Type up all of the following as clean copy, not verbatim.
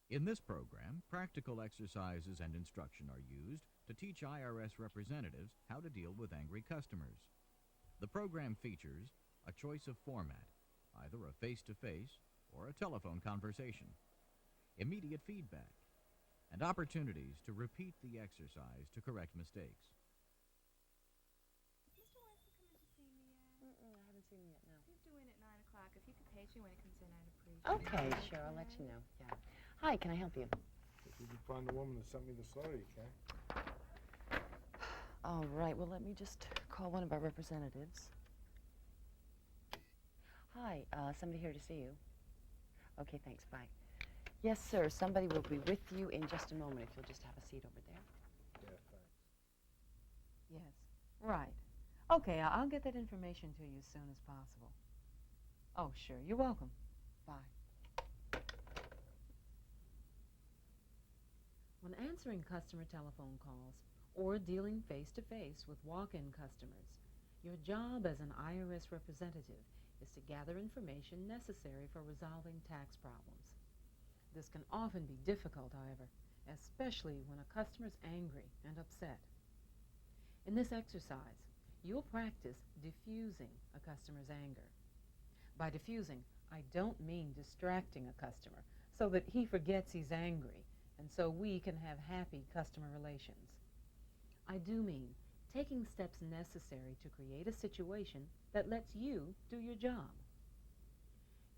In this program, practical exercises and instruction are used to teach IRS representatives how to deal with angry customers. The program features a choice of format, either a face-to-face or a telephone conversation, immediate feedback, and opportunities to repeat the exercise to correct mistakes. Mr. Wentz will come in to see me yet? I haven't seen him yet, no. He's due in at 9 o'clock. If you could page me when he comes in, I'd appreciate it. Okay, sure, I'll let you know, yeah. Hi, can I help you? If you can find the woman that sent me the soda, you can. All right, well, let me just call one of our representatives. Hi, somebody here to see you. Okay, thanks, bye. Yes, sir, somebody will be with you in just a moment if you'll just have a seat over there. Yeah, thanks. Yes, right. Okay, I'll get that information to you as soon as possible. Oh, sure, you're welcome. Bye. When answering customer telephone calls or dealing face-to-face with walk-in customers, your job as an IRS representative is to gather information necessary for resolving tax problems. This can often be difficult, however, especially when a customer's angry and upset. In this exercise, you'll practice diffusing a customer's anger. By diffusing, I don't mean distracting a customer so that he forgets he's angry and so we can have happy customer relations. I do mean taking steps necessary to create a situation that lets you do your job.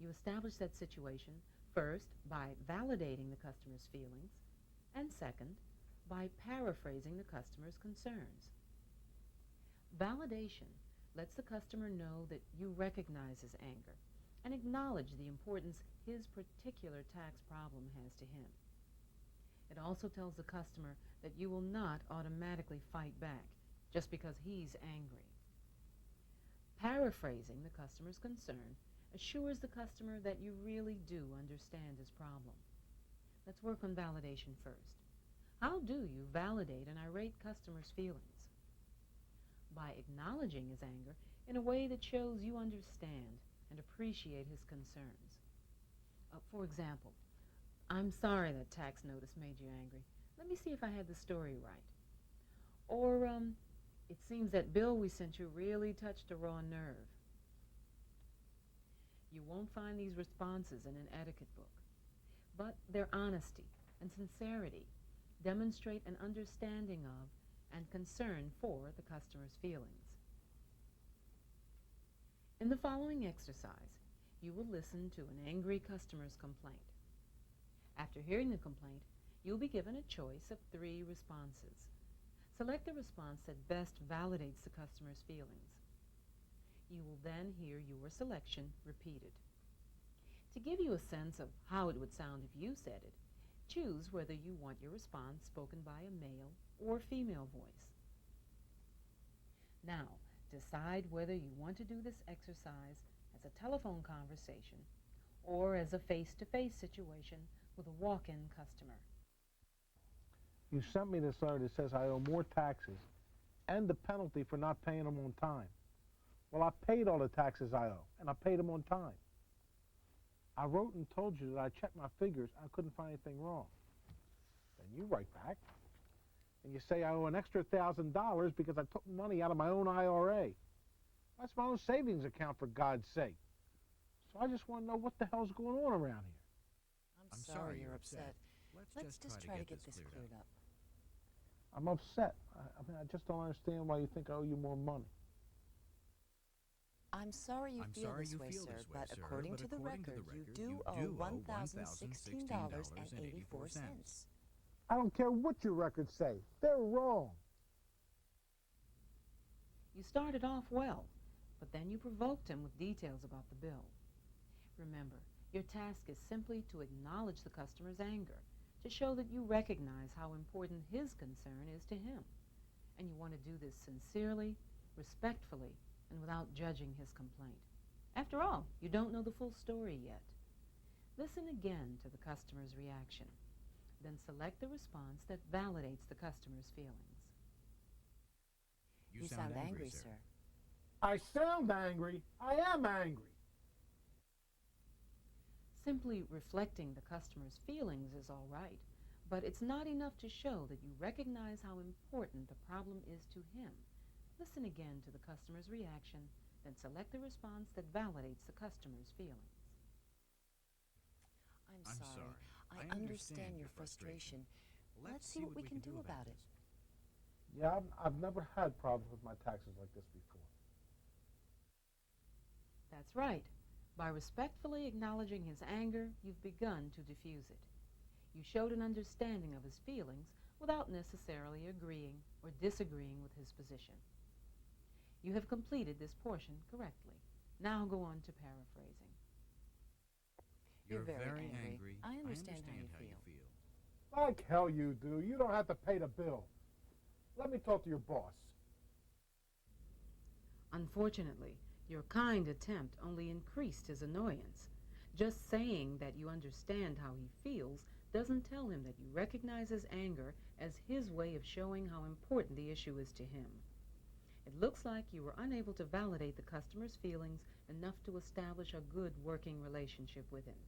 You establish that situation first by validating the customer's feelings, and second, by paraphrasing the customer's concerns. Validation lets the customer know that you recognize his anger and acknowledge the importance his particular tax problem has to him. It also tells the customer that you will not automatically fight back just because he's angry. Paraphrasing the customer's concern assures the customer that you really do understand his problem. Let's work on validation first. How do you validate an irate customer's feelings? By acknowledging his anger in a way that shows you understand and appreciate his concerns. For example, I'm sorry that tax notice made you angry. Let me see if I had the story right. Or, it seems that bill we sent you really touched a raw nerve. You won't find these responses in an etiquette book, but their honesty and sincerity demonstrate an understanding of and concern for the customer's feelings. In the following exercise, you will listen to an angry customer's complaint. After hearing the complaint, you'll be given a choice of 3 responses. Select the response that best validates the customer's feelings. You will then hear your selection repeated. To give you a sense of how it would sound if you said it, choose whether you want your response spoken by a male or female voice. Now, decide whether you want to do this exercise as a telephone conversation or as a face-to-face situation with a walk-in customer. You sent me this letter that says I owe more taxes and the penalty for not paying them on time. Well, I paid all the taxes I owe, and I paid them on time. I wrote and told you that I checked my figures. I couldn't find anything wrong. Then you write back, and you say I owe an extra $1,000 because I took money out of my own IRA. That's my own savings account, for God's sake. So I just want to know what the hell's going on around here. I'm sorry you're upset. Let's just try to get this cleared up. I'm upset. I just don't understand why you think I owe you more money. I'm sorry you feel this way, sir, but according to the record, you do owe $1,016.84. I don't care what your records say. They're wrong. You started off well, but then you provoked him with details about the bill. Remember, your task is simply to acknowledge the customer's anger, to show that you recognize how important his concern is to him. And you want to do this sincerely, respectfully, and without judging his complaint. After all, you don't know the full story yet. Listen again to the customer's reaction. Then select the response that validates the customer's feelings. You sound angry, sir. I sound angry. I am angry. Simply reflecting the customer's feelings is all right, but it's not enough to show that you recognize how important the problem is to him. Listen again to the customer's reaction, then select the response that validates the customer's feelings. I'm sorry. I understand your frustration. Let's see what we can do about it. Yeah, I've never had problems with my taxes like this before. That's right. By respectfully acknowledging his anger, you've begun to diffuse it. You showed an understanding of his feelings without necessarily agreeing or disagreeing with his position. You have completed this portion correctly. Now go on to paraphrasing. You're very angry. I understand how you feel. Like hell you do. You don't have to pay the bill. Let me talk to your boss. Unfortunately, your kind attempt only increased his annoyance. Just saying that you understand how he feels doesn't tell him that you recognize his anger as his way of showing how important the issue is to him. It looks like you were unable to validate the customer's feelings enough to establish a good working relationship with him.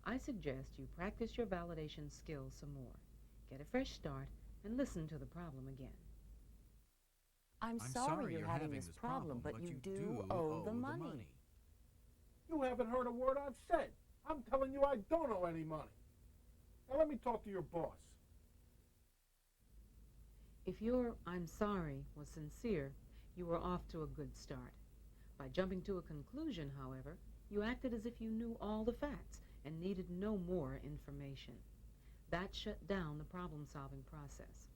I suggest you practice your validation skills some more. Get a fresh start and listen to the problem again. I'm sorry you're having this problem, but you do owe the money. You haven't heard a word I've said. I'm telling you I don't owe any money. Now let me talk to your boss. If your "I'm sorry" was sincere, you were off to a good start. By jumping to a conclusion, however, you acted as if you knew all the facts and needed no more information. That shut down the problem-solving process.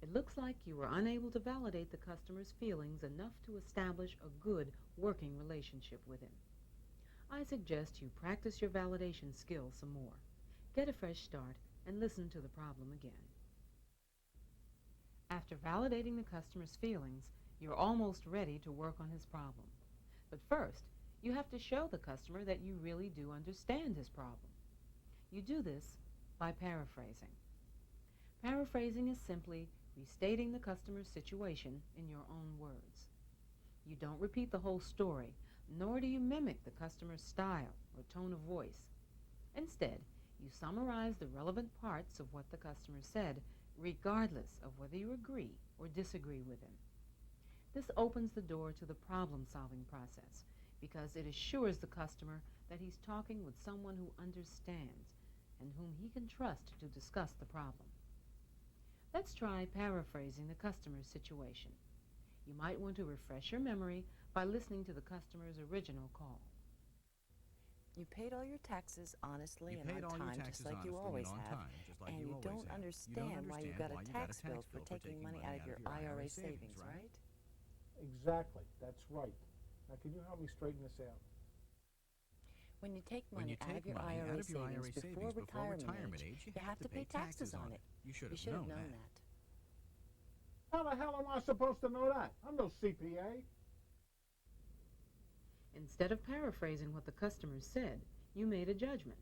It looks like you were unable to validate the customer's feelings enough to establish a good working relationship with him. I suggest you practice your validation skills some more. Get a fresh start and listen to the problem again. After validating the customer's feelings, you're almost ready to work on his problem. But first, you have to show the customer that you really do understand his problem. You do this by paraphrasing. Paraphrasing is simply restating the customer's situation in your own words. You don't repeat the whole story, nor do you mimic the customer's style or tone of voice. Instead, you summarize the relevant parts of what the customer said, regardless of whether you agree or disagree with him. This opens the door to the problem-solving process because it assures the customer that he's talking with someone who understands and whom he can trust to discuss the problem. Let's try paraphrasing the customer's situation. You might want to refresh your memory by listening to the customer's original call. You paid all your taxes honestly and on time, just like you always have, and you don't understand why you got a tax bill for taking money out of your IRA savings, right? Exactly. That's right. Now can you help me straighten this out? When you take money out of your IRA savings before retirement age, you have to pay taxes on it. You should have known that. How the hell am I supposed to know that? I'm no CPA. Instead of paraphrasing what the customer said, you made a judgment.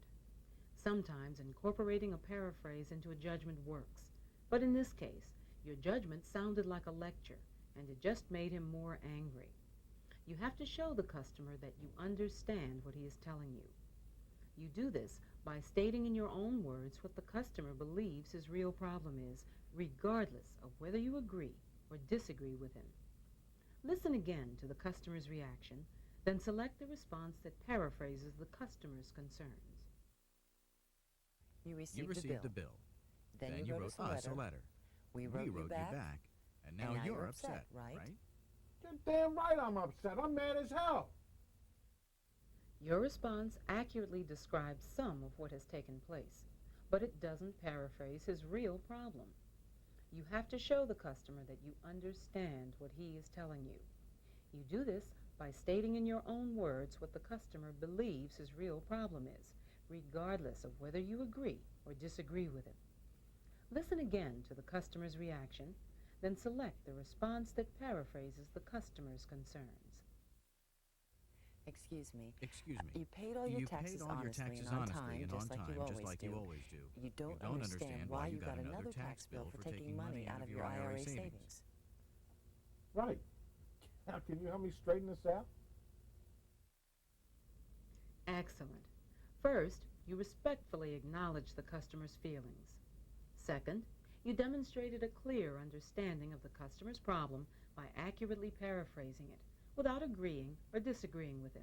Sometimes incorporating a paraphrase into a judgment works, but in this case, your judgment sounded like a lecture, and it just made him more angry. You have to show the customer that you understand what he is telling you. You do this by stating in your own words what the customer believes his real problem is, regardless of whether you agree or disagree with him. Listen again to the customer's reaction, then select the response that paraphrases the customer's concerns. You received the bill. Then you wrote us a letter. We wrote you back. And now you're upset, right? You're damn right I'm upset. I'm mad as hell. Your response accurately describes some of what has taken place, but it doesn't paraphrase his real problem. You have to show the customer that you understand what he is telling you. You do this by stating in your own words what the customer believes his real problem is, regardless of whether you agree or disagree with him. Listen again to the customer's reaction, then select the response that paraphrases the customer's concerns. Excuse me. You paid all your taxes honestly and on time, just like you always do. You don't understand why you got another tax bill for taking money out of your IRA savings. Right. Now, can you help me straighten this out? Excellent. First, you respectfully acknowledge the customer's feelings. Second, you demonstrated a clear understanding of the customer's problem by accurately paraphrasing it without agreeing or disagreeing with him.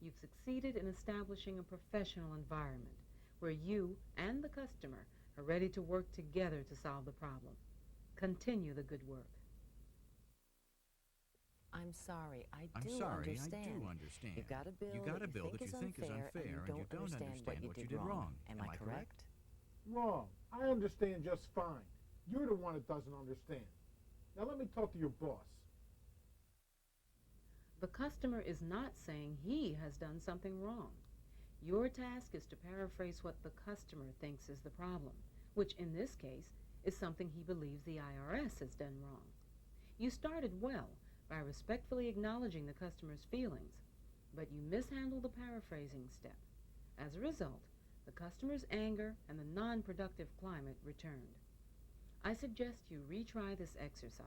You've succeeded in establishing a professional environment where you and the customer are ready to work together to solve the problem. Continue the good work. I'm sorry, I do understand. You got a bill that you think is unfair and you don't understand what you did wrong. Am I correct? Wrong. I understand just fine. You're the one that doesn't understand. Now let me talk to your boss. The customer is not saying he has done something wrong. Your task is to paraphrase what the customer thinks is the problem, which in this case is something he believes the IRS has done wrong. You started well by respectfully acknowledging the customer's feelings, but you mishandled the paraphrasing step. As a result, the customer's anger and the non-productive climate returned. I suggest you retry this exercise.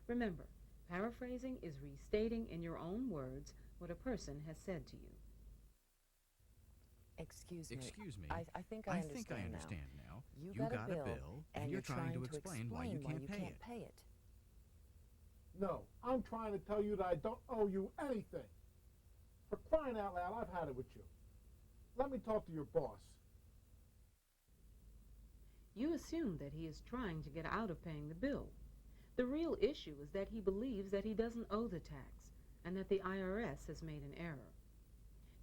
Remember, paraphrasing is restating in your own words what a person has said to you. Excuse me. I think I I understand now. You got a bill, and you're trying to explain why you can't pay it. No, I'm trying to tell you that I don't owe you anything. For crying out loud, I've had it with you. Let me talk to your boss. You assume that he is trying to get out of paying the bill. The real issue is that he believes that he doesn't owe the tax and that the IRS has made an error.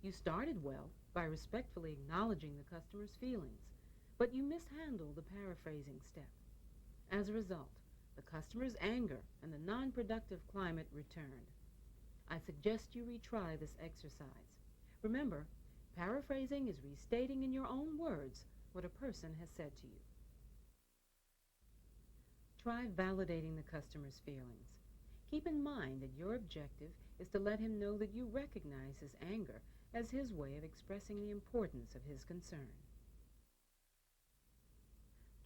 You started well by respectfully acknowledging the customer's feelings, but you mishandled the paraphrasing step. As a result, the customer's anger and the non-productive climate returned. I suggest you retry this exercise. Remember, paraphrasing is restating in your own words what a person has said to you. Try validating the customer's feelings. Keep in mind that your objective is to let him know that you recognize his anger as his way of expressing the importance of his concern.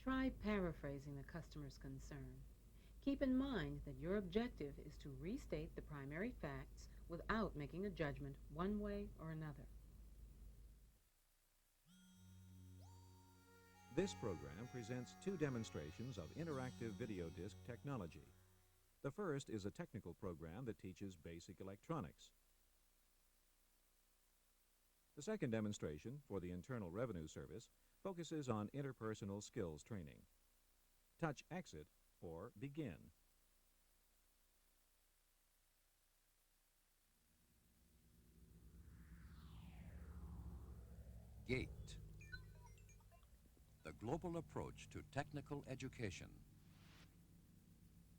Try paraphrasing the customer's concern. Keep in mind that your objective is to restate the primary facts without making a judgment one way or another. This program presents two demonstrations of interactive video disc technology. The first is a technical program that teaches basic electronics. The second demonstration, for the Internal Revenue Service, focuses on interpersonal skills training. Touch Exit or Begin. GATE, the global approach to technical education.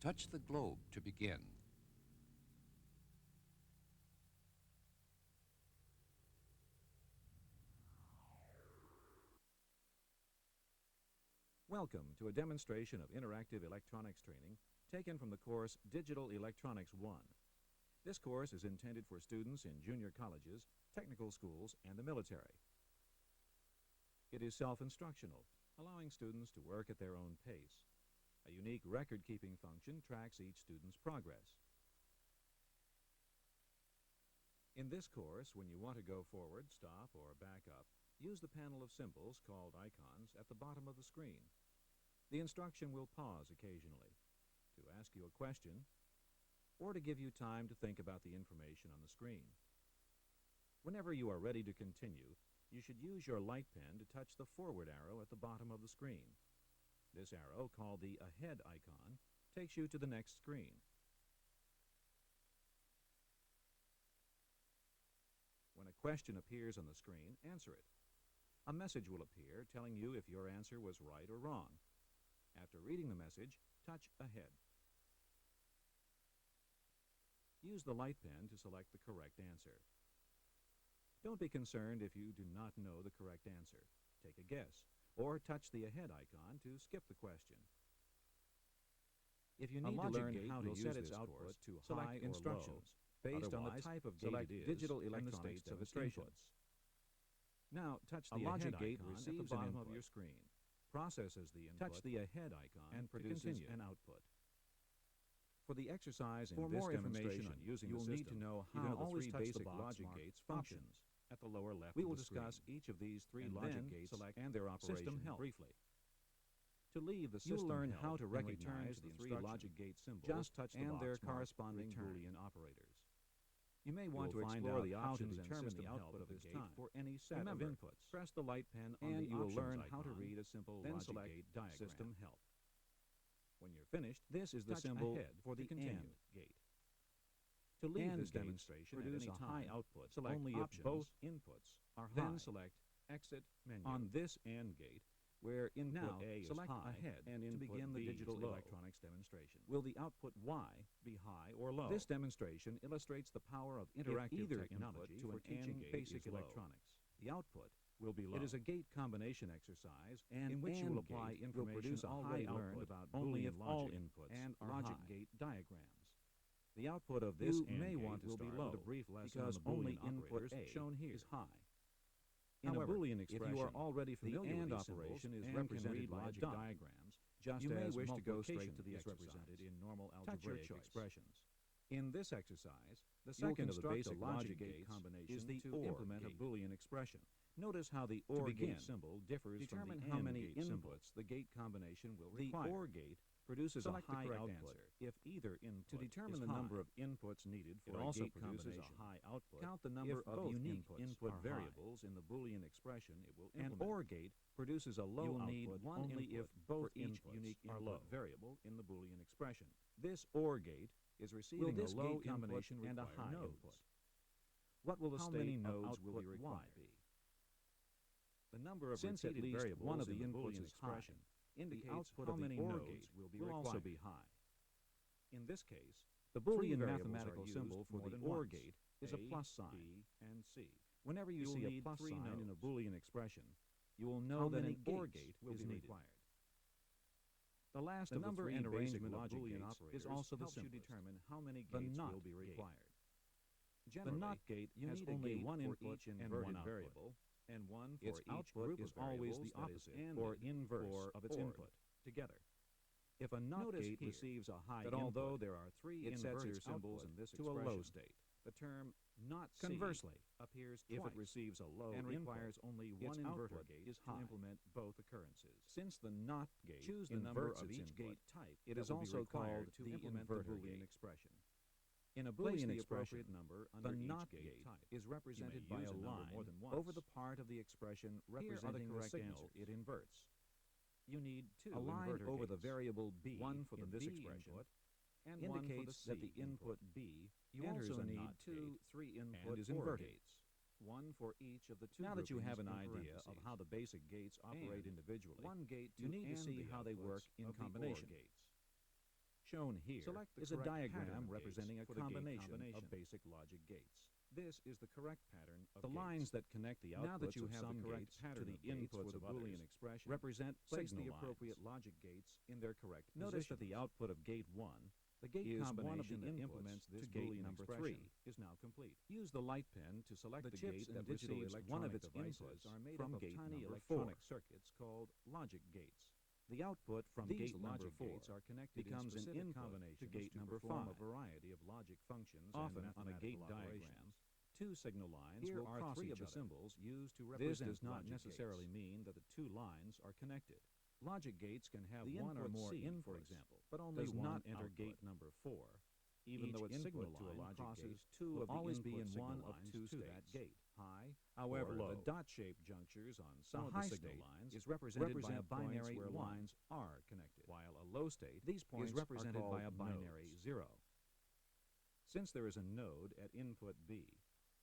Touch the globe to begin. Welcome to a demonstration of interactive electronics training taken from the course Digital Electronics 1. This course is intended for students in junior colleges, technical schools, and the military. It is self-instructional, allowing students to work at their own pace. A unique record-keeping function tracks each student's progress. In this course, when you want to go forward, stop, or back up, use the panel of symbols called icons at the bottom of the screen. The instruction will pause occasionally to ask you a question or to give you time to think about the information on the screen. Whenever you are ready to continue, you should use your light pen to touch the forward arrow at the bottom of the screen. This arrow, called the Ahead icon, takes you to the next screen. When a question appears on the screen, answer it. A message will appear telling you if your answer was right or wrong. After reading the message, touch Ahead. Use the light pen to select the correct answer. Don't be concerned if you do not know the correct answer. Take a guess, or touch the Ahead icon to skip the question. If you need to learn how to use this output to high or low, based on the type of gate it is digital electronics demonstrations. Now touch the Ahead icon at the bottom of your screen. Processes the input, touch the Ahead icon, and produces an output. For the exercise in this demonstration, you will need to know how the three basic logic gates functions. Now touch the Ahead icon at the bottom of the screen. Processes the input, touch the Ahead icon, and produces an output. For the exercise in this demonstration, you will need to know how the three basic logic gates functions. At the lower left, we will discuss each of these three logic gates and their operation briefly. To leave the system, learn how to recognize the three logic gate symbols just touch the and their corresponding Boolean operators. You may want to explore the options and system help of this gate for any set of inputs. Press the light pen on the options icon, and you will learn how to read a simple logic gate diagram. System help. When you're finished, this is the symbol for the AND gate. To leave this demonstration, produce a high output. Select only if both inputs are high. Then select Exit Menu. On this AND gate, where input A is high ahead and to begin the digital electronics demonstration. Will the output Y be high or low? This demonstration illustrates the power of interactive technology for teaching basic electronics. The output will be low. It is a gate combination exercise in which you will apply information already learned about only if all inputs and logic gate diagrams. The output of this may want to start with a brief lesson because only input A shown here is high. In a Boolean expression, if you are already familiar with these operation is represented by logic diagrams, just you may wish to go straight to the represented in normal algebraic expressions. In this exercise, the second of the basic logic gate combination is to implement a Boolean expression. Notice how the OR gate symbol differs from the AND gate inputs the gate combination will require. The OR gate produces a high output if either input. To determine the number of inputs needed for a gate produces a high output, count the number of unique input variables in the Boolean expression it will implement. An OR gate produces a low output need one only if both each unique input variable in the Boolean expression. This OR gate is receiving a low combination and a high input. What will the state of output Y be? The number of repeated variables one of the inputs is high. Indicates how many nodes will also be high. In this case, the Boolean mathematical symbol for the OR gate is a plus sign. B and C. Whenever you see a plus sign in a Boolean expression, you will know that an OR gate is required. The last of the three basic logic gates is also the simplest. You determine how many gates will be required. The NOT gate has only one input and one variable, and one for its output is always the opposite or inverse of its input together. If a NOT gate receives a high input, although there are three inverter symbols in this expression, to a low state, the term NOT conversely appears if it receives a low and requires only one inverter gate to implement both occurrences. Since the NOT gate choose the number of each gate type, it is also called the inverter Boolean expression. In a Boolean expression, the NOT gate is represented by a line over the part of the expression representing the signal it inverts. You need a line over the variable b, one for the this expression, and indicates that the input b enters a need 3 input OR gates, one for each of the two. Now that you have an idea of how the basic gates operate individually, one gate you need to see how they work in combination. Shown here is a diagram representing a combination of basic logic gates. This is the correct pattern of the lines that connect the outputs now that you have the correct pattern to the inputs of Boolean expression represent the appropriate logic gates in their correct position. Notice that the output of gate 1, the gate combination that implements this Boolean number 3, is now complete. Use the light pen to select the gate that receives one of its inputs from gate number 4. Circuits called logic gates. The output from gate number 4 becomes an input to gate number 5. A variety of logic functions often on a gate diagram. Two signal lines will cross three of the symbols used to represent. This does not necessarily mean that the two lines are connected. Logic gates can have one or more inputs, for example, but only does not enter gate number 4. Even though its signal to a logic gate will always be in one of two states, to that gate, high, however, low. The dot-shaped junctures on some of the signal lines is represented by a binary where lines are connected, while a low state is represented by a binary 0. Since there is a node at input B,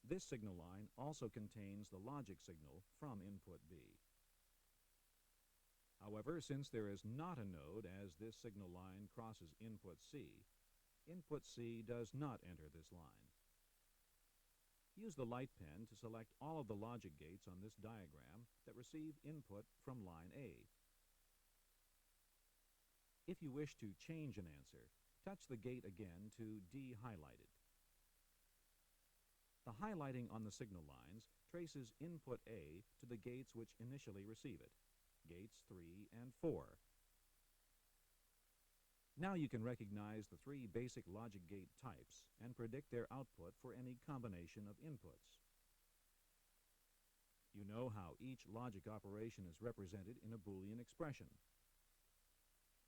this signal line also contains the logic signal from input B. However, since there is not a node as this signal line crosses input C does not enter this line. Use the light pen to select all of the logic gates on this diagram that receive input from line A. If you wish to change an answer, touch the gate again to de-highlight it. The highlighting on the signal lines traces input A to the gates which initially receive it, gates 3 and 4. Now you can recognize the three basic logic gate types and predict their output for any combination of inputs. know how each logic operation is represented in a Boolean expression.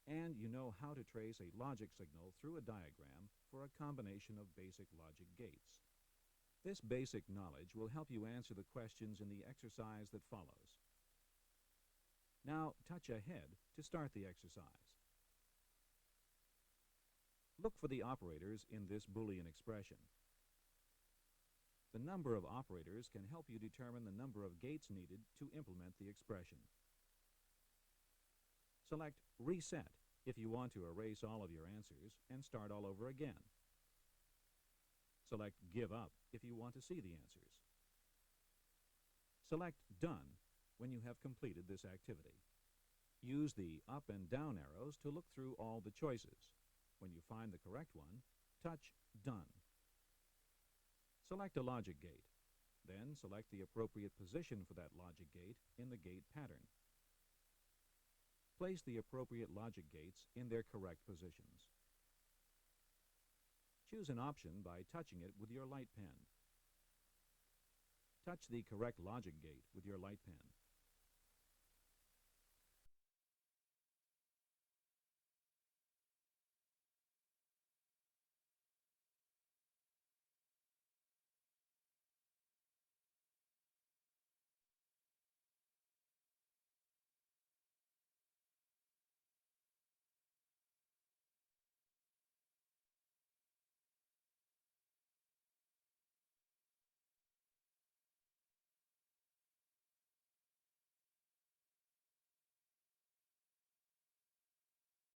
And you know how to trace a logic signal through a diagram for a combination of basic logic gates. This basic knowledge will help you answer the questions in the exercise that follows. Now, touch Ahead to start the exercise. Look for the operators in this Boolean expression. The number of operators can help you determine the number of gates needed to implement the expression. Select Reset if you want to erase all of your answers and start all over again. Select Give Up if you want to see the answers. Select Done when you have completed this activity. Use the up and down arrows to look through all the choices. When you find the correct one, touch Done. Select a logic gate. Then select the appropriate position for that logic gate in the gate pattern. Place the appropriate logic gates in their correct positions. Choose an option by touching it with your light pen. Touch the correct logic gate with your light pen.